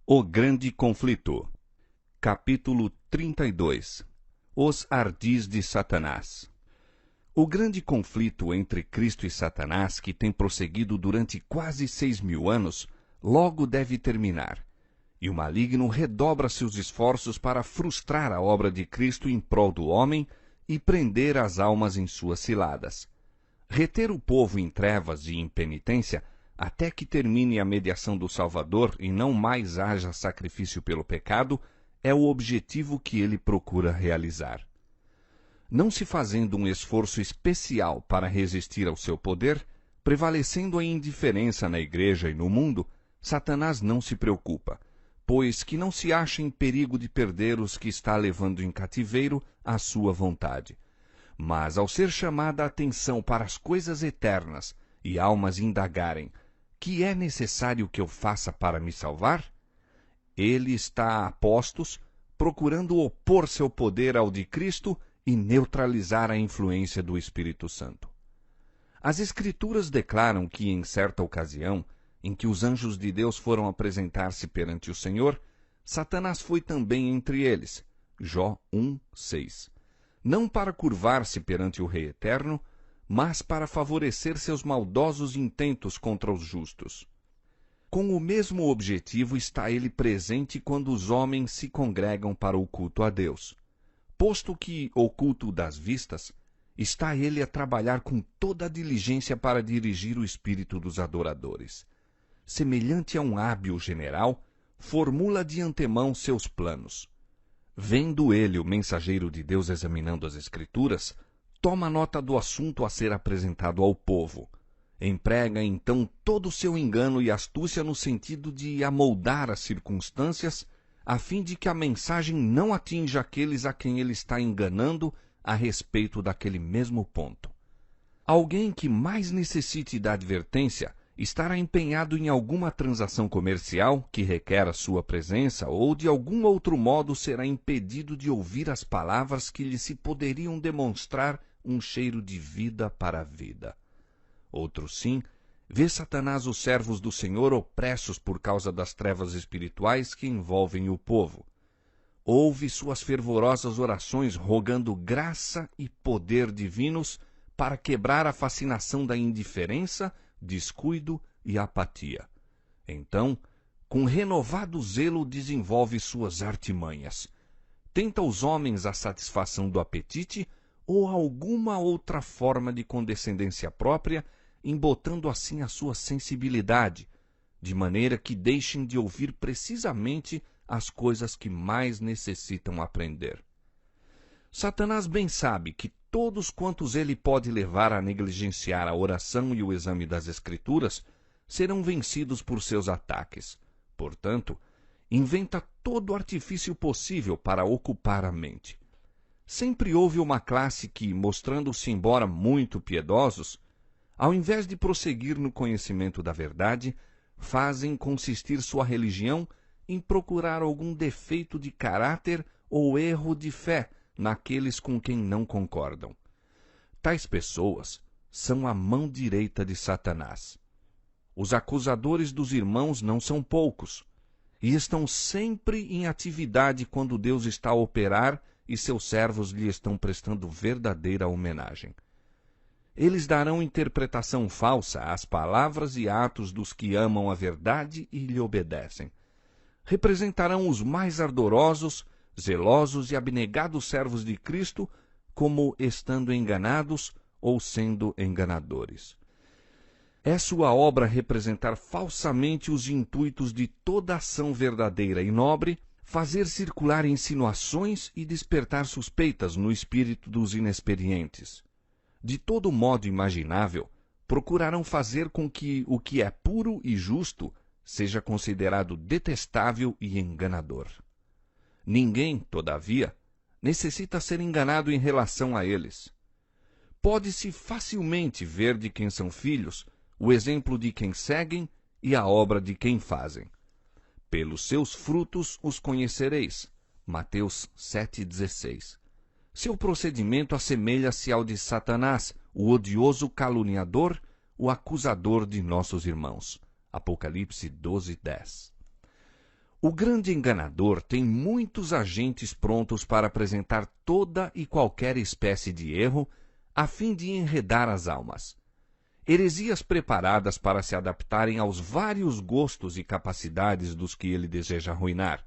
O Grande Conflito. Capítulo 32. Os ardis de Satanás. O grande conflito entre Cristo e Satanás, que tem prosseguido durante quase 6.000 anos, logo deve terminar, e o maligno redobra seus esforços para frustrar a obra de Cristo em prol do homem e prender as almas em suas ciladas. Reter o povo em trevas e em penitência até que termine a mediação do Salvador e não mais haja sacrifício pelo pecado, é o objetivo que ele procura realizar. Não se fazendo um esforço especial para resistir ao seu poder, prevalecendo a indiferença na igreja e no mundo, Satanás não se preocupa, pois que não se acha em perigo de perder os que está levando em cativeiro à sua vontade. Mas ao ser chamada a atenção para as coisas eternas e almas indagarem: que é necessário que eu faça para me salvar? Ele está a postos, procurando opor seu poder ao de Cristo e neutralizar a influência do Espírito Santo. As Escrituras declaram que, em certa ocasião, em que os anjos de Deus foram apresentar-se perante o Senhor, Satanás foi também entre eles. Jó 1:6. Não para curvar-se perante o Rei Eterno, mas para favorecer seus maldosos intentos contra os justos. Com o mesmo objetivo está ele presente quando os homens se congregam para o culto a Deus. Posto que o culto das vistas, está ele a trabalhar com toda a diligência para dirigir o espírito dos adoradores. Semelhante a um hábil general, formula de antemão seus planos. Vendo ele o mensageiro de Deus examinando as Escrituras, toma nota do assunto a ser apresentado ao povo. Emprega então todo o seu engano e astúcia no sentido de amoldar as circunstâncias, a fim de que a mensagem não atinja aqueles a quem ele está enganando a respeito daquele mesmo ponto. Alguém que mais necessite da advertência estará empenhado em alguma transação comercial que requer a sua presença ou de algum outro modo será impedido de ouvir as palavras que lhe se poderiam demonstrar um cheiro de vida para a vida. Outro sim, vê Satanás os servos do Senhor opressos por causa das trevas espirituais que envolvem o povo. Ouve suas fervorosas orações rogando graça e poder divinos para quebrar a fascinação da indiferença, descuido e apatia. Então, com renovado zelo desenvolve suas artimanhas. Tenta aos homens a satisfação do apetite ou alguma outra forma de condescendência própria, embotando assim a sua sensibilidade, de maneira que deixem de ouvir precisamente as coisas que mais necessitam aprender. Satanás bem sabe que todos quantos ele pode levar a negligenciar a oração e o exame das Escrituras serão vencidos por seus ataques. Portanto, inventa todo o artifício possível para ocupar a mente. Sempre houve uma classe que, mostrando-se embora muito piedosos, ao invés de prosseguir no conhecimento da verdade, fazem consistir sua religião em procurar algum defeito de caráter ou erro de fé naqueles com quem não concordam. Tais pessoas são a mão direita de Satanás. Os acusadores dos irmãos não são poucos, e estão sempre em atividade quando Deus está a operar e seus servos lhe estão prestando verdadeira homenagem. Eles darão interpretação falsa às palavras e atos dos que amam a verdade e lhe obedecem. Representarão os mais ardorosos, zelosos e abnegados servos de Cristo como estando enganados ou sendo enganadores. É sua obra representar falsamente os intuitos de toda ação verdadeira e nobre, fazer circular insinuações e despertar suspeitas no espírito dos inexperientes. De todo modo imaginável, procurarão fazer com que o que é puro e justo seja considerado detestável e enganador. Ninguém, todavia, necessita ser enganado em relação a eles. Pode-se facilmente ver de quem são filhos o exemplo de quem seguem e a obra de quem fazem. Pelos seus frutos os conhecereis. Mateus 7,16. Seu procedimento assemelha-se ao de Satanás, o odioso caluniador, o acusador de nossos irmãos. Apocalipse 12:10. O grande enganador tem muitos agentes prontos para apresentar toda e qualquer espécie de erro, a fim de enredar as almas. Heresias preparadas para se adaptarem aos vários gostos e capacidades dos que ele deseja arruinar.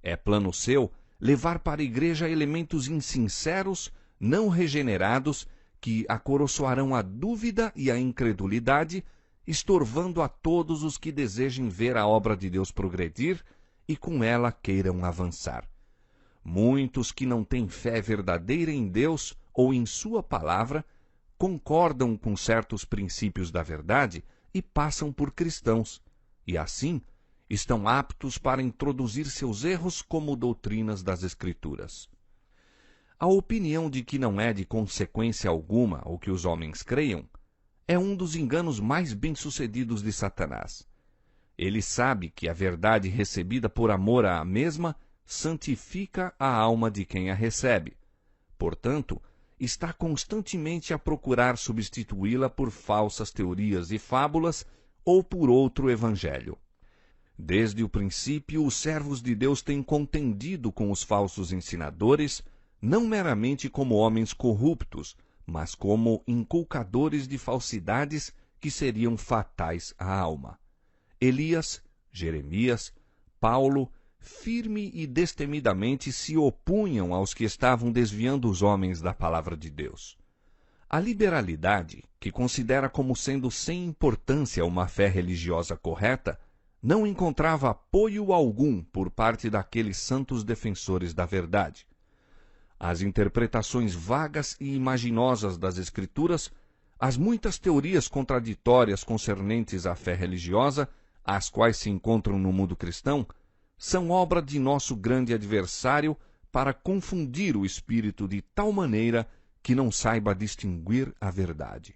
É plano seu levar para a igreja elementos insinceros, não regenerados, que acoroçoarão a dúvida e a incredulidade, estorvando a todos os que desejem ver a obra de Deus progredir e com ela queiram avançar. Muitos que não têm fé verdadeira em Deus ou em sua palavra concordam com certos princípios da verdade e passam por cristãos, e assim estão aptos para introduzir seus erros como doutrinas das Escrituras. A opinião de que não é de consequência alguma o que os homens creiam é um dos enganos mais bem-sucedidos de Satanás. Ele sabe que a verdade recebida por amor à mesma santifica a alma de quem a recebe. Portanto, está constantemente a procurar substituí-la por falsas teorias e fábulas ou por outro evangelho. Desde o princípio, os servos de Deus têm contendido com os falsos ensinadores, não meramente como homens corruptos, mas como inculcadores de falsidades que seriam fatais à alma. Elias, Jeremias, Paulo, firme e destemidamente se opunham aos que estavam desviando os homens da palavra de Deus. A liberalidade, que considera como sendo sem importância uma fé religiosa correta, não encontrava apoio algum por parte daqueles santos defensores da verdade. As interpretações vagas e imaginosas das Escrituras, as muitas teorias contraditórias concernentes à fé religiosa, as quais se encontram no mundo cristão, são obra de nosso grande adversário para confundir o espírito de tal maneira que não saiba distinguir a verdade.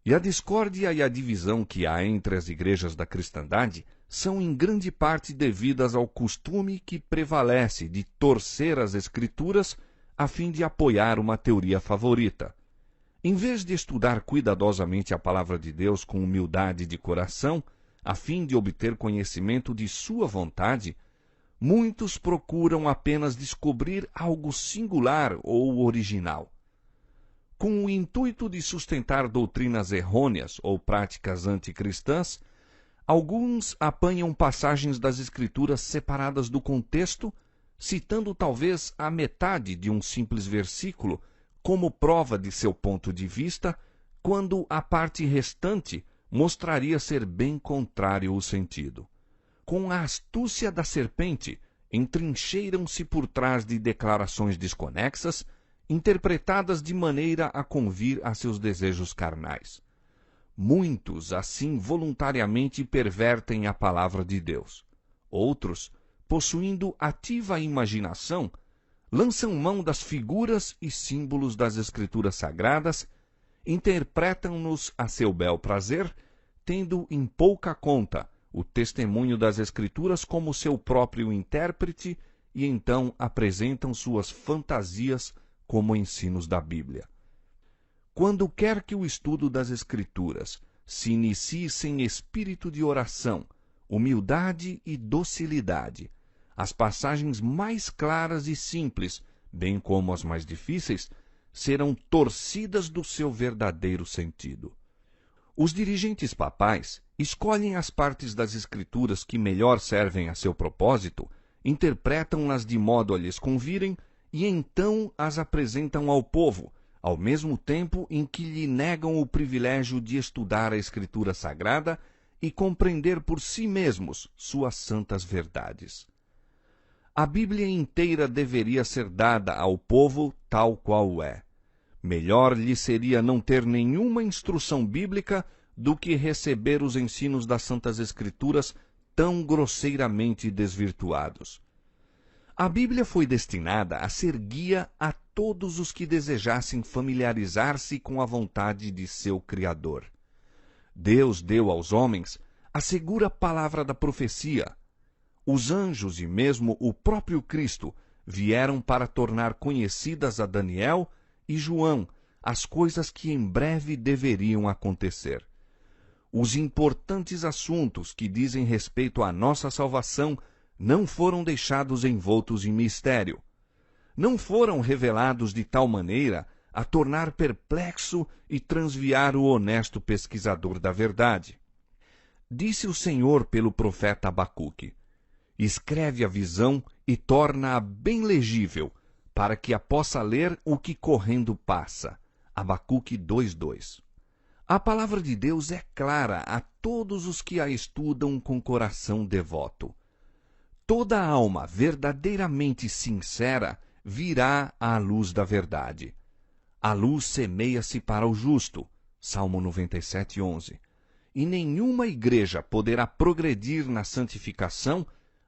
E a discórdia e a divisão que há entre as igrejas da cristandade são em grande parte devidas ao costume que prevalece de torcer as Escrituras a fim de apoiar uma teoria favorita. Em vez de estudar cuidadosamente a palavra de Deus com humildade de coração, a fim de obter conhecimento de sua vontade, muitos procuram apenas descobrir algo singular ou original. Com o intuito de sustentar doutrinas errôneas ou práticas anticristãs, alguns apanham passagens das Escrituras separadas do contexto, citando talvez a metade de um simples versículo como prova de seu ponto de vista, quando a parte restante mostraria ser bem contrário o sentido. Com a astúcia da serpente, entrincheiram-se por trás de declarações desconexas, interpretadas de maneira a convir a seus desejos carnais. Muitos, assim, voluntariamente pervertem a palavra de Deus. Outros, possuindo ativa imaginação, lançam mão das figuras e símbolos das Escrituras Sagradas, interpretam-nos a seu bel prazer, tendo em pouca conta o testemunho das Escrituras como seu próprio intérprete, e então apresentam suas fantasias como ensinos da Bíblia. Quando quer que o estudo das Escrituras se inicie sem espírito de oração, humildade e docilidade, as passagens mais claras e simples, bem como as mais difíceis, serão torcidas do seu verdadeiro sentido. Os dirigentes papais escolhem as partes das Escrituras que melhor servem a seu propósito, interpretam-nas de modo a lhes convirem e então as apresentam ao povo, ao mesmo tempo em que lhe negam o privilégio de estudar a Escritura Sagrada e compreender por si mesmos suas santas verdades. A Bíblia inteira deveria ser dada ao povo tal qual é. Melhor lhe seria não ter nenhuma instrução bíblica do que receber os ensinos das Santas Escrituras tão grosseiramente desvirtuados. A Bíblia foi destinada a ser guia a todos os que desejassem familiarizar-se com a vontade de seu Criador. Deus deu aos homens a segura palavra da profecia. Os anjos e mesmo o próprio Cristo vieram para tornar conhecidas a Daniel e João as coisas que em breve deveriam acontecer. Os importantes assuntos que dizem respeito à nossa salvação não foram deixados envoltos em mistério. Não foram revelados de tal maneira a tornar perplexo e transviar o honesto pesquisador da verdade. Disse o Senhor pelo profeta Abacuque: escreve a visão e torna-a bem legível, para que a possa ler o que correndo passa. Abacuque 2:2. A palavra de Deus é clara a todos os que a estudam com coração devoto. Toda alma verdadeiramente sincera virá à luz da verdade. A luz semeia-se para o justo. Salmo 97:11. E nenhuma igreja poderá progredir na santificação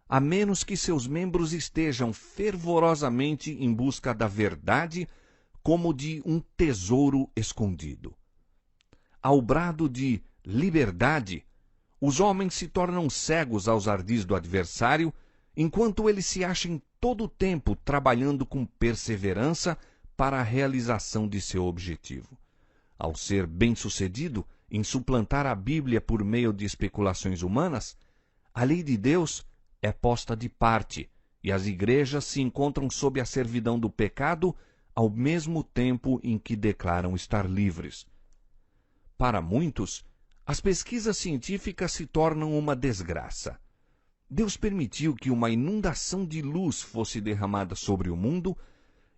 a menos que seus membros estejam fervorosamente em busca da verdade como de um tesouro escondido. Ao brado de liberdade, os homens se tornam cegos aos ardis do adversário, enquanto ele se acha em todo o tempo trabalhando com perseverança para a realização de seu objetivo. Ao ser bem-sucedido em suplantar a Bíblia por meio de especulações humanas, a lei de Deus é posta de parte e as igrejas se encontram sob a servidão do pecado ao mesmo tempo em que declaram estar livres. Para muitos, as pesquisas científicas se tornam uma desgraça. Deus permitiu que uma inundação de luz fosse derramada sobre o mundo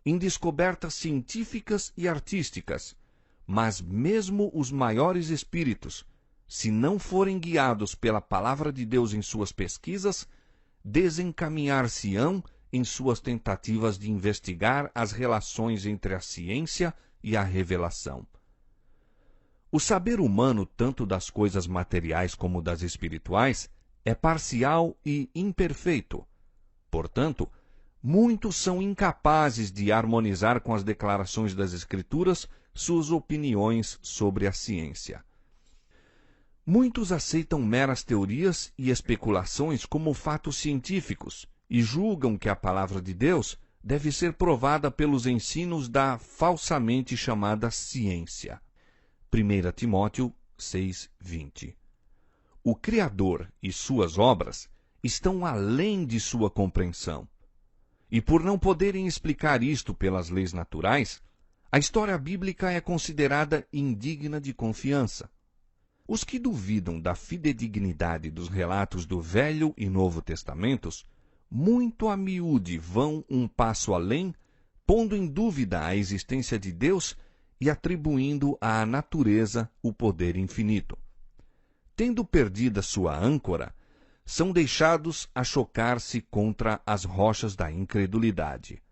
em descobertas científicas e artísticas, mas mesmo os maiores espíritos, se não forem guiados pela palavra de Deus em suas pesquisas, desencaminhar-se-ão em suas tentativas de investigar as relações entre a ciência e a revelação. O saber humano, tanto das coisas materiais como das espirituais, é parcial e imperfeito. Portanto, muitos são incapazes de harmonizar com as declarações das Escrituras suas opiniões sobre a ciência. Muitos aceitam meras teorias e especulações como fatos científicos e julgam que a palavra de Deus deve ser provada pelos ensinos da falsamente chamada ciência. 1 Timóteo 6:20. O Criador e suas obras estão além de sua compreensão. E por não poderem explicar isto pelas leis naturais, a história bíblica é considerada indigna de confiança. Os que duvidam da fidedignidade dos relatos do Velho e Novo Testamentos, muito a miúde vão um passo além, pondo em dúvida a existência de Deus e atribuindo à natureza o poder infinito. Tendo perdida sua âncora, são deixados a chocar-se contra as rochas da incredulidade.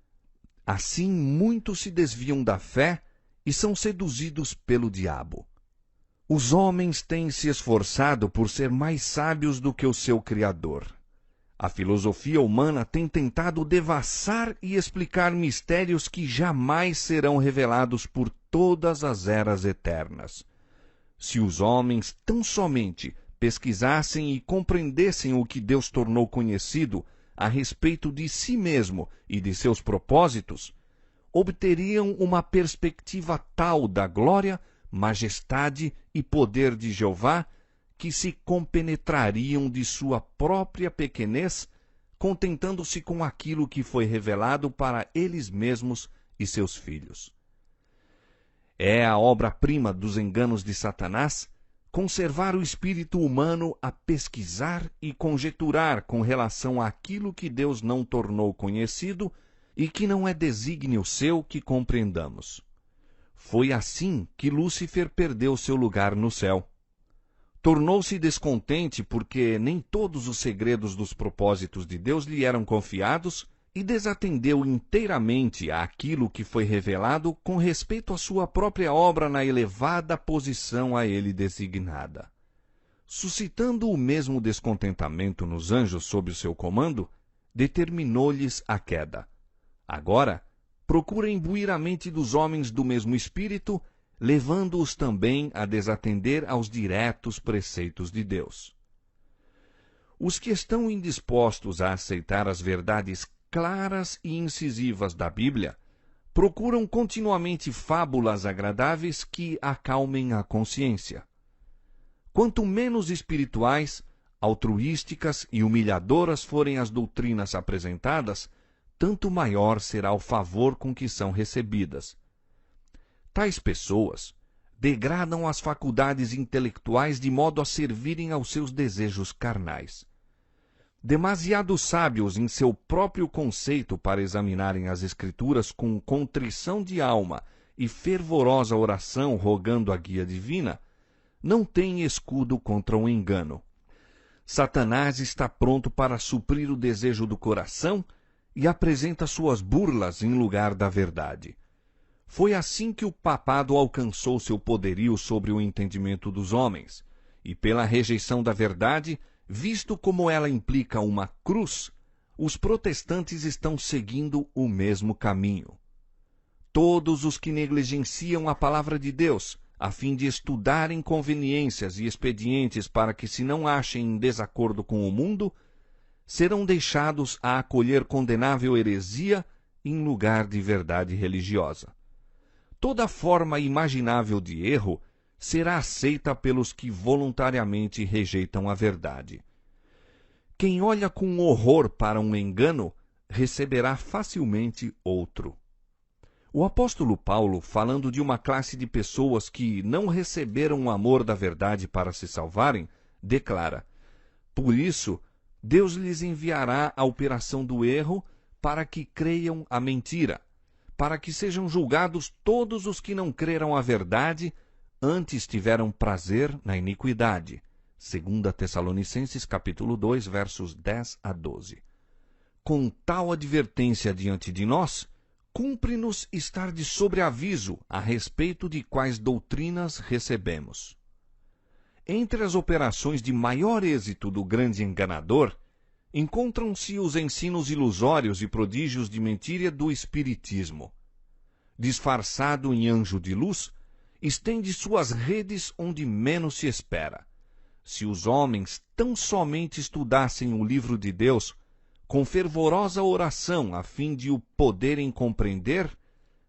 Assim, muitos se desviam da fé e são seduzidos pelo diabo. Os homens têm se esforçado por ser mais sábios do que o seu Criador. A filosofia humana tem tentado devassar e explicar mistérios que jamais serão revelados por todas as eras eternas. Se os homens tão somente pesquisassem e compreendessem o que Deus tornou conhecido a respeito de si mesmo e de seus propósitos, obteriam uma perspectiva tal da glória, majestade e poder de Jeová que se compenetrariam de sua própria pequenez, contentando-se com aquilo que foi revelado para eles mesmos e seus filhos. É a obra-prima dos enganos de Satanás conservar o espírito humano a pesquisar e conjecturar com relação àquilo que Deus não tornou conhecido e que não é desígnio seu que compreendamos. Foi assim que Lúcifer perdeu seu lugar no céu. Tornou-se descontente porque nem todos os segredos dos propósitos de Deus lhe eram confiados e desatendeu inteiramente àquilo que foi revelado com respeito à sua própria obra na elevada posição a ele designada. Suscitando o mesmo descontentamento nos anjos sob o seu comando, determinou-lhes a queda. Agora, procura imbuir a mente dos homens do mesmo espírito, levando-os também a desatender aos diretos preceitos de Deus. Os que estão indispostos a aceitar as verdades claras e incisivas da Bíblia procuram continuamente fábulas agradáveis que acalmem a consciência. Quanto menos espirituais, altruísticas e humilhadoras forem as doutrinas apresentadas, tanto maior será o favor com que são recebidas. Tais pessoas degradam as faculdades intelectuais de modo a servirem aos seus desejos carnais. Demasiado sábios em seu próprio conceito para examinarem as Escrituras com contrição de alma e fervorosa oração rogando a guia divina, não têm escudo contra o engano. Satanás está pronto para suprir o desejo do coração e apresenta suas burlas em lugar da verdade. Foi assim que o papado alcançou seu poderio sobre o entendimento dos homens, e pela rejeição da verdade, visto como ela implica uma cruz, os protestantes estão seguindo o mesmo caminho. Todos os que negligenciam a palavra de Deus, a fim de estudarem conveniências e expedientes para que se não achem em desacordo com o mundo, serão deixados a acolher condenável heresia em lugar de verdade religiosa. Toda forma imaginável de erro será aceita pelos que voluntariamente rejeitam a verdade. Quem olha com horror para um engano, receberá facilmente outro. O apóstolo Paulo, falando de uma classe de pessoas que não receberam o amor da verdade para se salvarem, declara: por isso, Deus lhes enviará a operação do erro para que creiam a mentira, para que sejam julgados todos os que não creram a verdade, antes tiveram prazer na iniquidade. 2 Tessalonicenses capítulo 2, versos 10 a 12. Com tal advertência diante de nós, cumpre-nos estar de sobreaviso a respeito de quais doutrinas recebemos. Entre as operações de maior êxito do grande enganador, encontram-se os ensinos ilusórios e prodígios de mentira do espiritismo. Disfarçado em anjo de luz, estende suas redes onde menos se espera. Se os homens tão somente estudassem o livro de Deus, com fervorosa oração a fim de o poderem compreender,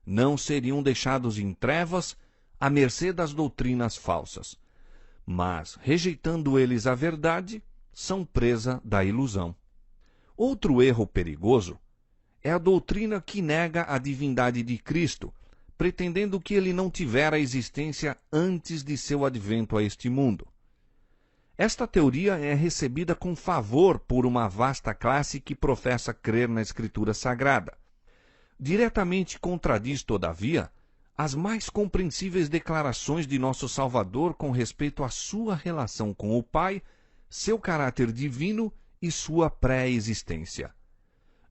não seriam deixados em trevas à mercê das doutrinas falsas. Mas, rejeitando eles a verdade, são presa da ilusão. Outro erro perigoso é a doutrina que nega a divindade de Cristo, pretendendo que ele não tivera existência antes de seu advento a este mundo. Esta teoria é recebida com favor por uma vasta classe que professa crer na Escritura Sagrada. Diretamente contradiz, todavia, as mais compreensíveis declarações de nosso Salvador com respeito à sua relação com o Pai, seu caráter divino e sua pré-existência.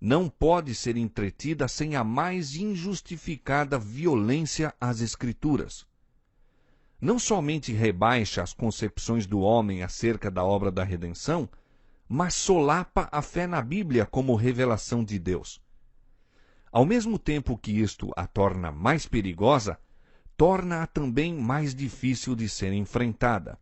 Não pode ser entretida sem a mais injustificada violência às Escrituras. Não somente rebaixa as concepções do homem acerca da obra da redenção, mas solapa a fé na Bíblia como revelação de Deus. Ao mesmo tempo que isto a torna mais perigosa, torna-a também mais difícil de ser enfrentada.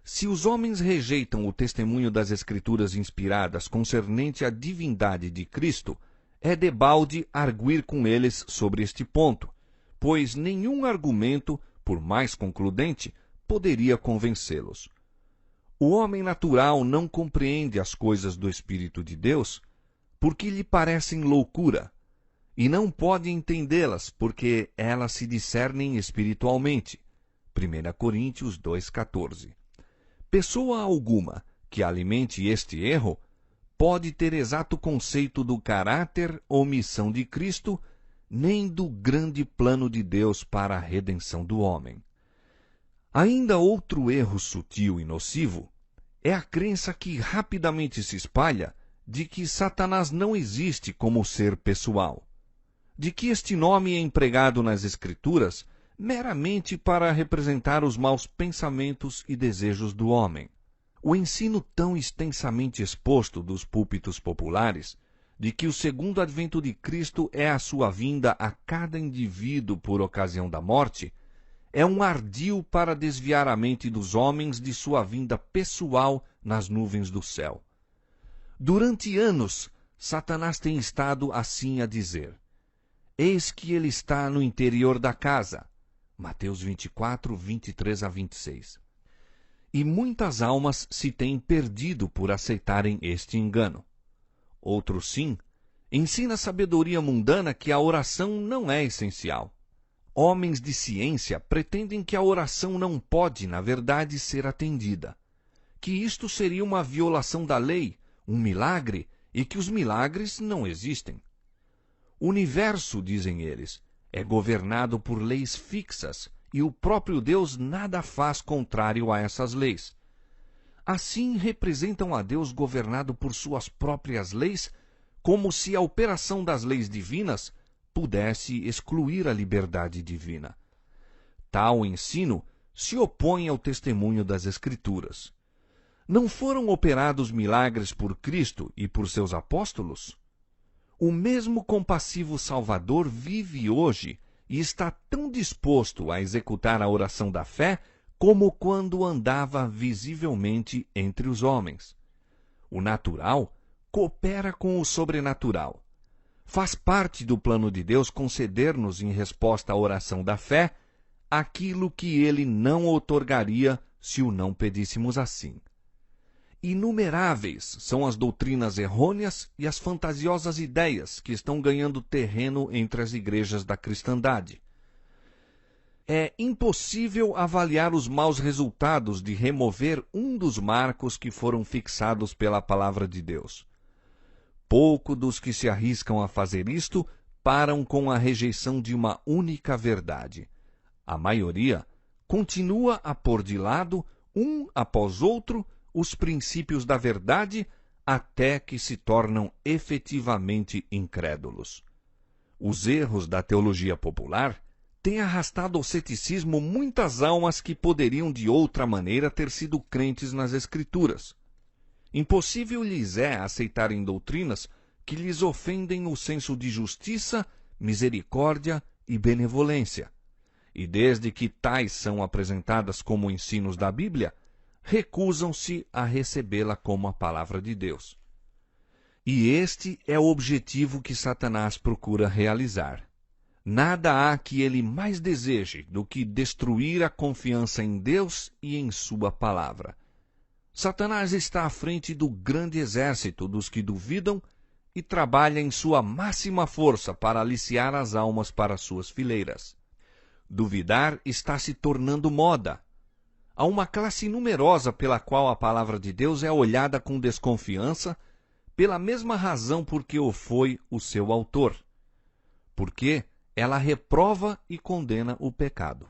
Se os homens rejeitam o testemunho das Escrituras inspiradas concernente à divindade de Cristo, é debalde arguir com eles sobre este ponto, pois nenhum argumento, por mais concludente, poderia convencê-los. O homem natural não compreende as coisas do Espírito de Deus porque lhe parecem loucura, e não pode entendê-las porque elas se discernem espiritualmente. 1 Coríntios 2,14. Pessoa alguma que alimente este erro pode ter exato conceito do caráter ou missão de Cristo, nem do grande plano de Deus para a redenção do homem. Ainda outro erro sutil e nocivo é a crença que rapidamente se espalha de que Satanás não existe como ser pessoal, de que este nome é empregado nas Escrituras meramente para representar os maus pensamentos e desejos do homem. O ensino tão extensamente exposto dos púlpitos populares de que o segundo advento de Cristo é a sua vinda a cada indivíduo por ocasião da morte, é um ardil para desviar a mente dos homens de sua vinda pessoal nas nuvens do céu. Durante anos, Satanás tem estado assim a dizer: eis que ele está no interior da casa. Mateus 24, 23 a 26. e muitas almas se têm perdido por aceitarem este engano. Outro sim, ensina a sabedoria mundana que a oração não é essencial. Homens de ciência pretendem que a oração não pode, na verdade, ser atendida, que isto seria uma violação da lei, um milagre, e que os milagres não existem. O universo, dizem eles, é governado por leis fixas, e o próprio Deus nada faz contrário a essas leis. Assim representam a Deus governado por suas próprias leis, como se a operação das leis divinas pudesse excluir a liberdade divina. Tal ensino se opõe ao testemunho das Escrituras. Não foram operados milagres por Cristo e por seus apóstolos? O mesmo compassivo Salvador vive hoje e está tão disposto a executar a oração da fé como quando andava visivelmente entre os homens. O natural coopera com o sobrenatural. Faz parte do plano de Deus conceder-nos, em resposta à oração da fé, aquilo que ele não outorgaria se o não pedíssemos assim. Inumeráveis são as doutrinas errôneas e as fantasiosas ideias que estão ganhando terreno entre as igrejas da cristandade. É impossível avaliar os maus resultados de remover um dos marcos que foram fixados pela palavra de Deus. Pouco dos que se arriscam a fazer isto param com a rejeição de uma única verdade. A maioria continua a pôr de lado, um após outro, os princípios da verdade até que se tornam efetivamente incrédulos. Os erros da teologia popular têm arrastado ao ceticismo muitas almas que poderiam de outra maneira ter sido crentes nas Escrituras. Impossível lhes é aceitarem doutrinas que lhes ofendem o senso de justiça, misericórdia e benevolência. E desde que tais são apresentadas como ensinos da Bíblia, recusam-se a recebê-la como a palavra de Deus. E este é o objetivo que Satanás procura realizar. Nada há que ele mais deseje do que destruir a confiança em Deus e em sua palavra. Satanás está à frente do grande exército dos que duvidam e trabalha em sua máxima força para aliciar as almas para suas fileiras. Duvidar está se tornando moda. Há uma classe numerosa pela qual a palavra de Deus é olhada com desconfiança, pela mesma razão por que o foi o seu autor. Porque ela reprova e condena o pecado.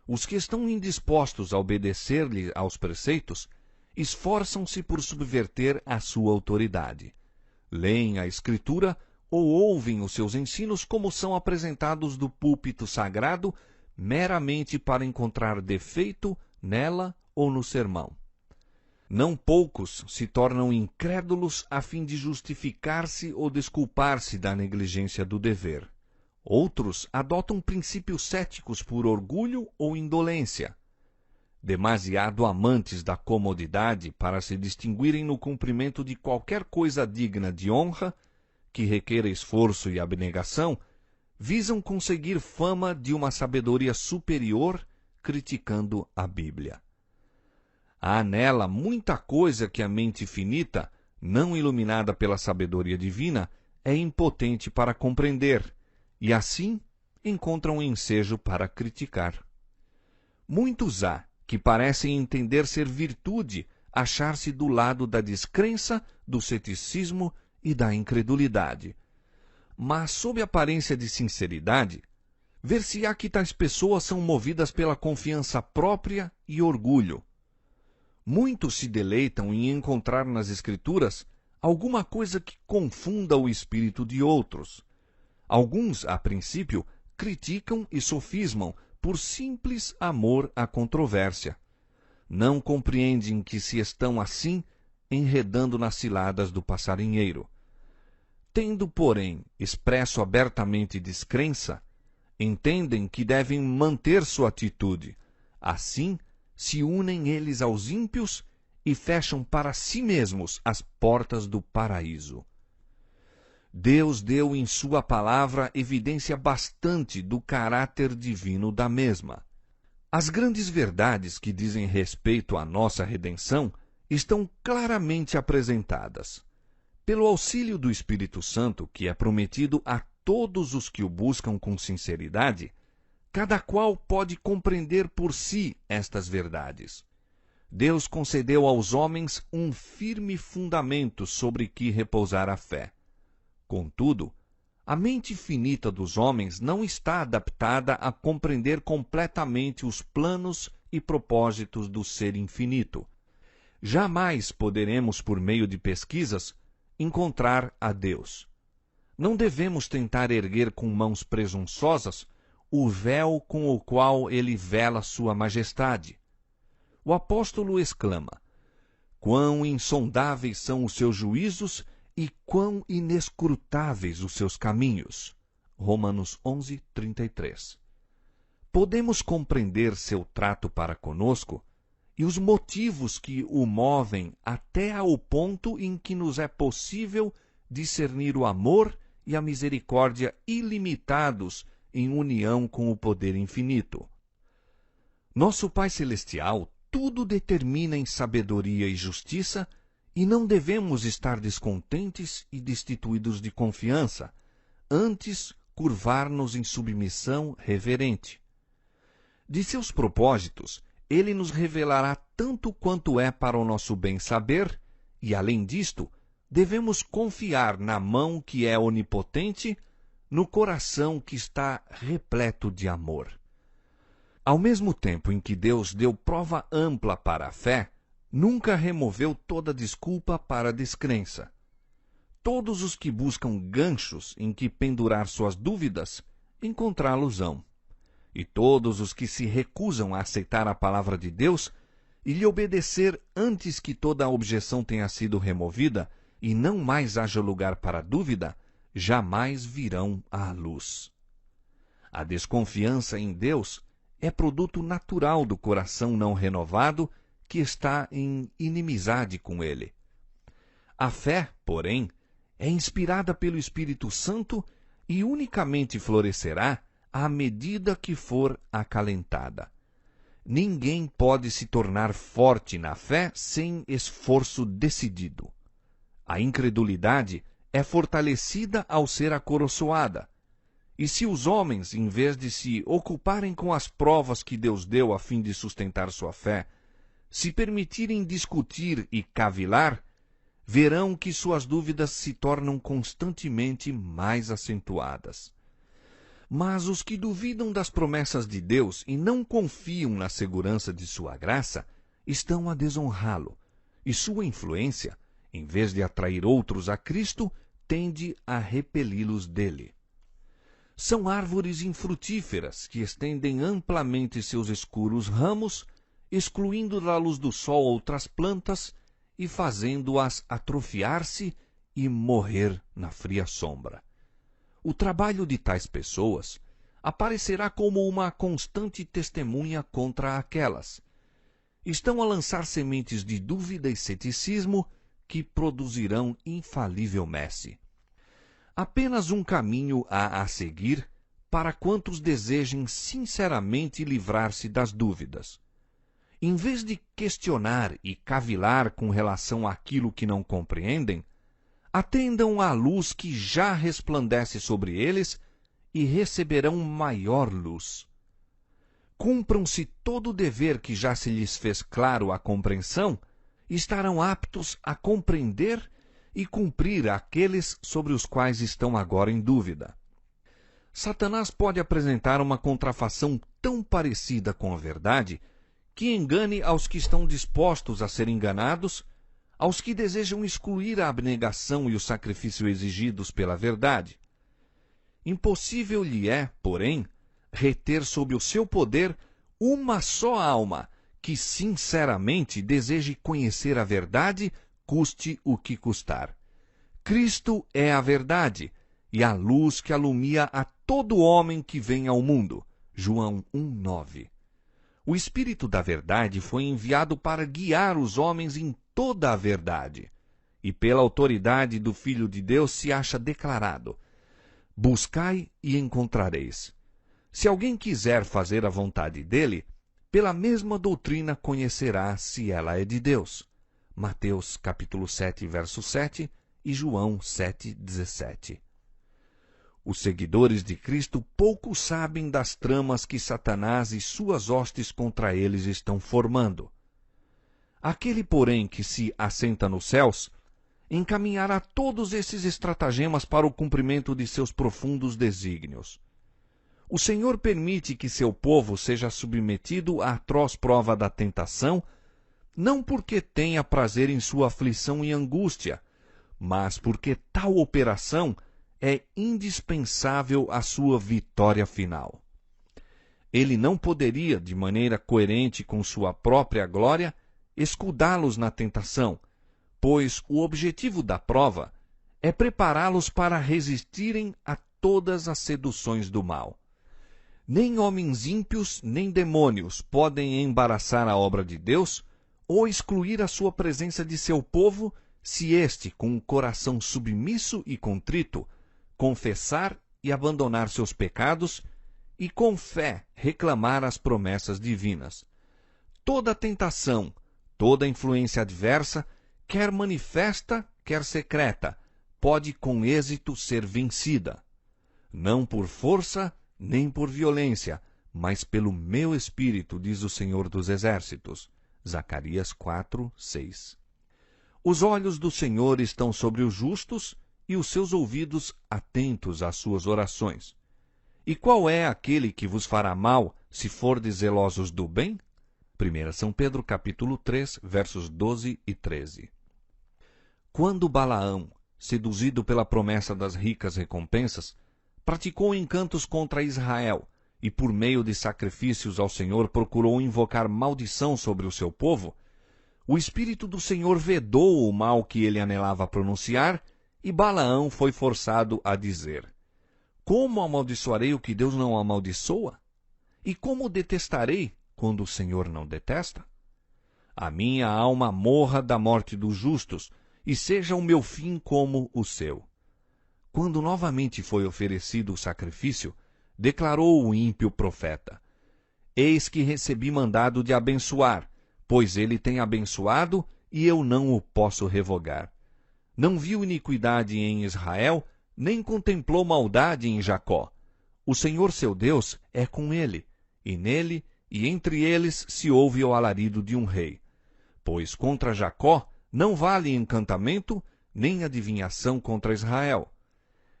Os que estão indispostos a obedecer-lhe aos preceitos esforçam-se por subverter a sua autoridade. Leem a Escritura ou ouvem os seus ensinos como são apresentados do púlpito sagrado, meramente para encontrar defeito nela ou no sermão. Não poucos se tornam incrédulos a fim de justificar-se ou desculpar-se da negligência do dever. Outros adotam princípios céticos por orgulho ou indolência. Demasiado amantes da comodidade para se distinguirem no cumprimento de qualquer coisa digna de honra, que requer esforço e abnegação, visam conseguir fama de uma sabedoria superior, criticando a Bíblia. Há nela muita coisa que a mente finita, não iluminada pela sabedoria divina, é impotente para compreender, e assim encontram ensejo para criticar. Muitos há que parecem entender ser virtude achar-se do lado da descrença, do ceticismo e da incredulidade. Mas, sob aparência de sinceridade, ver-se-á que tais pessoas são movidas pela confiança própria e orgulho. Muitos se deleitam em encontrar nas Escrituras alguma coisa que confunda o espírito de outros. Alguns, a princípio, criticam e sofismam por simples amor à controvérsia. Não compreendem que se estão assim enredando nas ciladas do passarinheiro. Tendo, porém, expresso abertamente descrença, entendem que devem manter sua atitude. Assim, se unem eles aos ímpios e fecham para si mesmos as portas do paraíso. Deus deu em sua palavra evidência bastante do caráter divino da mesma. As grandes verdades que dizem respeito à nossa redenção estão claramente apresentadas. Pelo auxílio do Espírito Santo, que é prometido a todos os que o buscam com sinceridade, cada qual pode compreender por si estas verdades. Deus concedeu aos homens um firme fundamento sobre que repousar a fé. Contudo, a mente finita dos homens não está adaptada a compreender completamente os planos e propósitos do Ser infinito. Jamais poderemos, por meio de pesquisas, encontrar a Deus. Não devemos tentar erguer com mãos presunçosas o véu com o qual ele vela sua majestade. O apóstolo exclama: quão insondáveis são os seus juízos e quão inescrutáveis os seus caminhos. Romanos 11:33. Podemos compreender seu trato para conosco e os motivos que o movem até ao ponto em que nos é possível discernir o amor e a misericórdia ilimitados em união com o poder infinito. Nosso Pai Celestial tudo determina em sabedoria e justiça, e não devemos estar descontentes e destituídos de confiança, antes curvar-nos em submissão reverente. De seus propósitos, ele nos revelará tanto quanto é para o nosso bem saber, e além disto, devemos confiar na mão que é onipotente, no coração que está repleto de amor. Ao mesmo tempo em que Deus deu prova ampla para a fé, nunca removeu toda desculpa para a descrença. Todos os que buscam ganchos em que pendurar suas dúvidas, encontrá-los-ão. E todos os que se recusam a aceitar a palavra de Deus e lhe obedecer antes que toda a objeção tenha sido removida e não mais haja lugar para dúvida, jamais virão à luz. A desconfiança em Deus é produto natural do coração não renovado que está em inimizade com ele. A fé, porém, é inspirada pelo Espírito Santo e unicamente florescerá à medida que for acalentada. Ninguém pode se tornar forte na fé sem esforço decidido. A incredulidade é fortalecida ao ser acoroçoada. E se os homens, em vez de se ocuparem com as provas que Deus deu a fim de sustentar sua fé, se permitirem discutir e cavilar, verão que suas dúvidas se tornam constantemente mais acentuadas. Mas os que duvidam das promessas de Deus e não confiam na segurança de sua graça, estão a desonrá-lo, e sua influência, em vez de atrair outros a Cristo, tende a repeli-los dele. São árvores infrutíferas que estendem amplamente seus escuros ramos, excluindo da luz do sol outras plantas e fazendo-as atrofiar-se e morrer na fria sombra. O trabalho de tais pessoas aparecerá como uma constante testemunha contra aquelas. Estão a lançar sementes de dúvida e ceticismo que produzirão infalível messe. Apenas um caminho há a seguir para quantos desejem sinceramente livrar-se das dúvidas. Em vez de questionar e cavilar com relação àquilo que não compreendem, atendam à luz que já resplandece sobre eles e receberão maior luz. Cumpram-se todo o dever que já se lhes fez claro à compreensão, e estarão aptos a compreender e cumprir aqueles sobre os quais estão agora em dúvida. Satanás pode apresentar uma contrafação tão parecida com a verdade que engane aos que estão dispostos a ser enganados, aos que desejam excluir a abnegação e o sacrifício exigidos pela verdade. Impossível lhe é, porém, reter sob o seu poder uma só alma que sinceramente deseje conhecer a verdade, custe o que custar. Cristo é a verdade e a luz que alumia a todo homem que vem ao mundo. João 1:9. O Espírito da verdade foi enviado para guiar os homens em toda a verdade. E pela autoridade do Filho de Deus se acha declarado: buscai e encontrareis. Se alguém quiser fazer a vontade dele, pela mesma doutrina conhecerá se ela é de Deus. Mateus capítulo 7, verso 7 e João 7, 17. Os seguidores de Cristo pouco sabem das tramas que Satanás e suas hostes contra eles estão formando. Aquele, porém, que se assenta nos céus, encaminhará todos esses estratagemas para o cumprimento de seus profundos desígnios. O Senhor permite que seu povo seja submetido à atroz prova da tentação, não porque tenha prazer em sua aflição e angústia, mas porque tal operação é indispensável à sua vitória final. Ele não poderia, de maneira coerente com sua própria glória, escudá-los na tentação, pois o objetivo da prova é prepará-los para resistirem a todas as seduções do mal. Nem homens ímpios, nem demônios podem embaraçar a obra de Deus ou excluir a sua presença de seu povo, se este, com um coração submisso e contrito, confessar e abandonar seus pecados e, com fé, reclamar as promessas divinas. Toda tentação, toda influência adversa, quer manifesta, quer secreta, pode com êxito ser vencida. Não por força, nem por violência, mas pelo meu Espírito, diz o Senhor dos Exércitos. Zacarias 4, 6. Os olhos do Senhor estão sobre os justos e os seus ouvidos atentos às suas orações. E qual é aquele que vos fará mal, se fordes zelosos do bem? 1 São Pedro capítulo 3, versos 12 e 13. Quando Balaão, seduzido pela promessa das ricas recompensas, praticou encantos contra Israel e, por meio de sacrifícios ao Senhor, procurou invocar maldição sobre o seu povo, o Espírito do Senhor vedou o mal que ele anelava pronunciar, e Balaão foi forçado a dizer: Como amaldiçoarei o que Deus não amaldiçoa? E como detestarei quando o Senhor não detesta? A minha alma morra da morte dos justos, e seja o meu fim como o seu. Quando novamente foi oferecido o sacrifício, declarou o ímpio profeta: Eis que recebi mandado de abençoar, pois ele tem abençoado, e eu não o posso revogar. Não viu iniquidade em Israel, nem contemplou maldade em Jacó. O Senhor seu Deus é com ele, e nele e entre eles se ouve o alarido de um rei. Pois contra Jacó não vale encantamento, nem adivinhação contra Israel.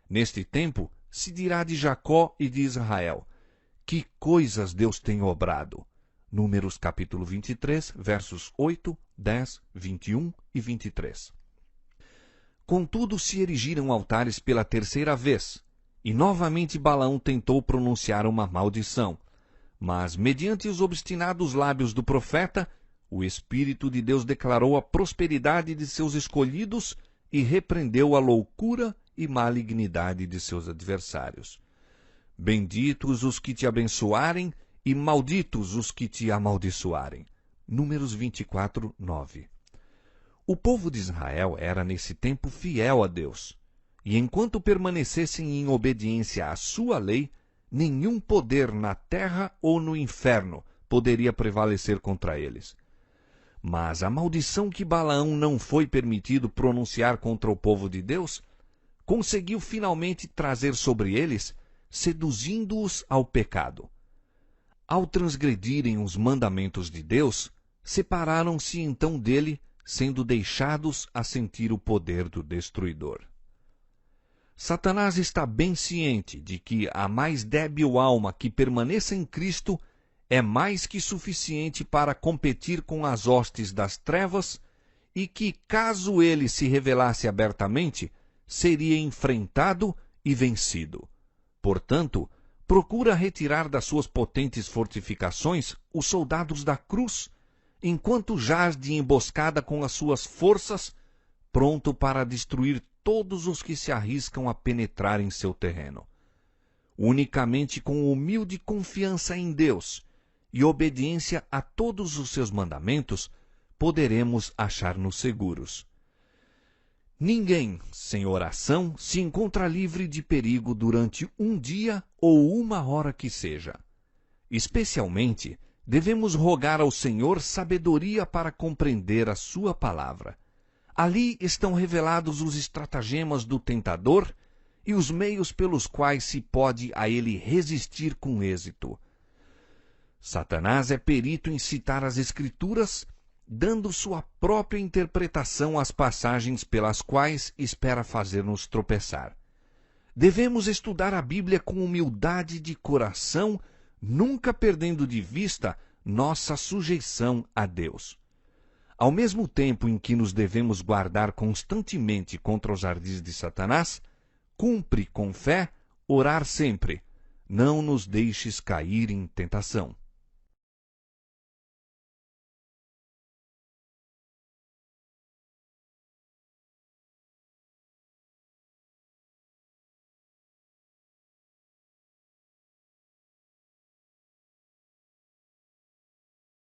Neste tempo se dirá de Jacó e de Israel: Que coisas Deus tem obrado! Números capítulo 23, versos 8, 10, 21 e 23. Contudo se erigiram altares pela terceira vez, e novamente Balaão tentou pronunciar uma maldição. Mas, mediante os obstinados lábios do profeta, o Espírito de Deus declarou a prosperidade de seus escolhidos e repreendeu a loucura e malignidade de seus adversários. Benditos os que te abençoarem, e malditos os que te amaldiçoarem. Números 24, 9. O povo de Israel era nesse tempo fiel a Deus, e enquanto permanecessem em obediência à sua lei, nenhum poder na terra ou no inferno poderia prevalecer contra eles. Mas a maldição que Balaão não foi permitido pronunciar contra o povo de Deus, conseguiu finalmente trazer sobre eles, seduzindo-os ao pecado. Ao transgredirem os mandamentos de Deus, separaram-se então dele, sendo deixados a sentir o poder do destruidor. Satanás está bem ciente de que a mais débil alma que permaneça em Cristo é mais que suficiente para competir com as hostes das trevas e que, caso ele se revelasse abertamente, seria enfrentado e vencido. Portanto, procura retirar das suas potentes fortificações os soldados da cruz, enquanto jaz de emboscada com as suas forças, pronto para destruir todos os que se arriscam a penetrar em seu terreno. Unicamente com humilde confiança em Deus e obediência a todos os seus mandamentos, poderemos achar-nos seguros. Ninguém, sem oração, se encontra livre de perigo durante um dia ou uma hora que seja. Especialmente Devemos rogar ao Senhor sabedoria para compreender a sua palavra. Ali estão revelados os estratagemas do tentador e os meios pelos quais se pode a ele resistir com êxito. Satanás é perito em citar as Escrituras, dando sua própria interpretação às passagens pelas quais espera fazer-nos tropeçar. Devemos estudar a Bíblia com humildade de coração, nunca perdendo de vista nossa sujeição a Deus. Ao mesmo tempo em que nos devemos guardar constantemente contra os ardis de Satanás, cumpre com fé orar sempre. Não nos deixes cair em tentação.